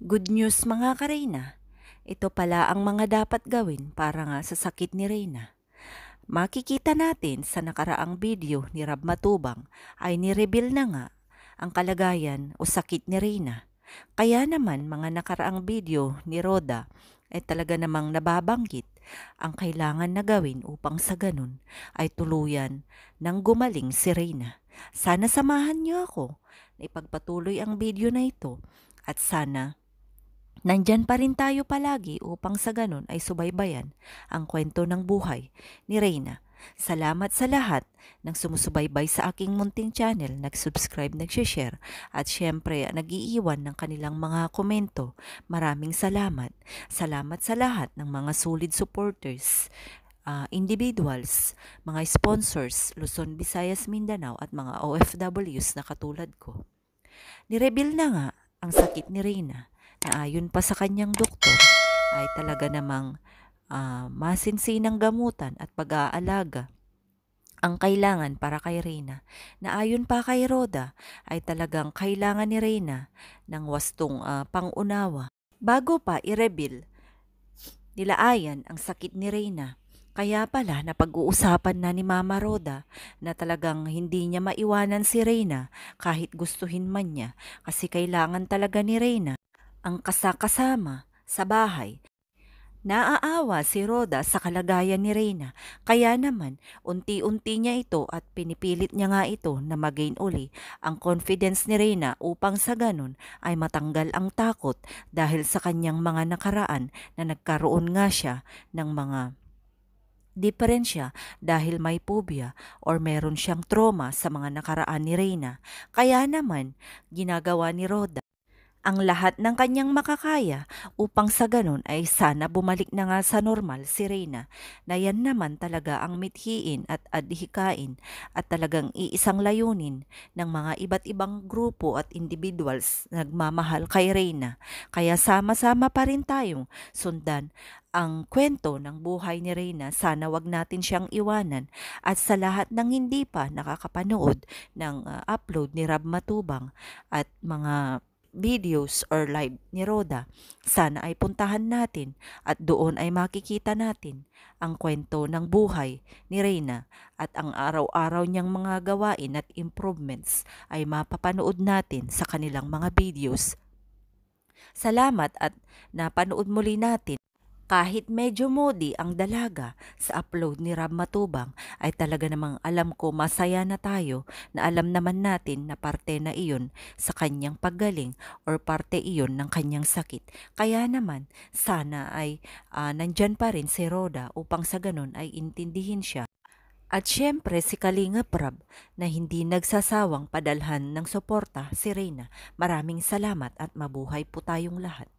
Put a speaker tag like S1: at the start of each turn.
S1: Good news mga ka-Reyna. Ito pala ang mga dapat gawin para nga sa sakit ni Reyna. Makikita natin sa nakaraang video ni Rab Matubang ay ni-reveal na nga ang kalagayan o sakit ni Reyna. Kaya naman mga nakaraang video ni Roda ay talaga namang nababanggit ang kailangan na gawin upang sa ganun ay tuluyan ng gumaling si Reyna. Sana samahan niyo ako na ipagpatuloy ang video na ito at sana nandyan pa rin tayo palagi upang sa ganun ay subaybayan ang kwento ng buhay ni Reyna. Salamat sa lahat ng sumusubaybay sa aking munting channel, nag-subscribe, nag-share at syempre nag-iiwan ng kanilang mga komento. Maraming salamat. Salamat sa lahat ng mga solid supporters, individuals, mga sponsors, Luzon, Visayas, Mindanao at mga OFWs na katulad ko. Nireveal na nga ang sakit ni Reyna na ayon pa sa kanyang doktor ay talaga namang masinsinang gamutan at pag-aalaga ang kailangan para kay Reyna, na ayon pa kay Roda ay talagang kailangan ni Reyna ng wastong pangunawa. Bago pa i-reveal nila Ayan ang sakit ni Reyna, kaya pala napag-uusapan na ni Mama Roda na talagang hindi niya maiwanan si Reyna kahit gustuhin man niya, kasi kailangan talaga ni Reyna ang kasakasama sa bahay. Naaawa si Roda sa kalagayan ni Reyna, kaya naman unti-unti niya ito at pinipilit niya nga ito na magain uli ang confidence ni Reyna upang sa ganun ay matanggal ang takot dahil sa kanyang mga nakaraan na nagkaroon nga siya ng mga diferensya dahil may phobia or meron siyang trauma sa mga nakaraan ni Reyna. Kaya naman ginagawa ni Roda ang lahat ng kanyang makakaya upang sa ganun ay sana bumalik na nga sa normal si Reyna, na yan naman talaga ang mithiin at adhikain at talagang iisang layunin ng mga iba't ibang grupo at individuals na nagmamahal kay Reyna. Kaya sama-sama pa rin tayong sundan ang kwento ng buhay ni Reyna. Sana wag natin siyang iwanan, at sa lahat ng hindi pa nakakapanood ng upload ni Rab Matubang at mga videos or live ni Roda, sana ay puntahan natin at doon ay makikita natin ang kwento ng buhay ni Reyna at ang araw-araw niyang mga gawain at improvements ay mapapanood natin sa kanilang mga videos. Salamat at napanood muli natin. Kahit medyo moody ang dalaga sa upload ni Rab Matubang, ay talaga namang alam ko masaya na tayo na alam naman natin na parte na iyon sa kanyang paggaling or parte iyon ng kanyang sakit. Kaya naman sana ay nandyan pa rin si Roda upang sa ganun ay intindihin siya. At syempre si Kalingap Rab na hindi nagsasawang padalhan ng suporta si Reyna. Maraming salamat at mabuhay po tayong lahat.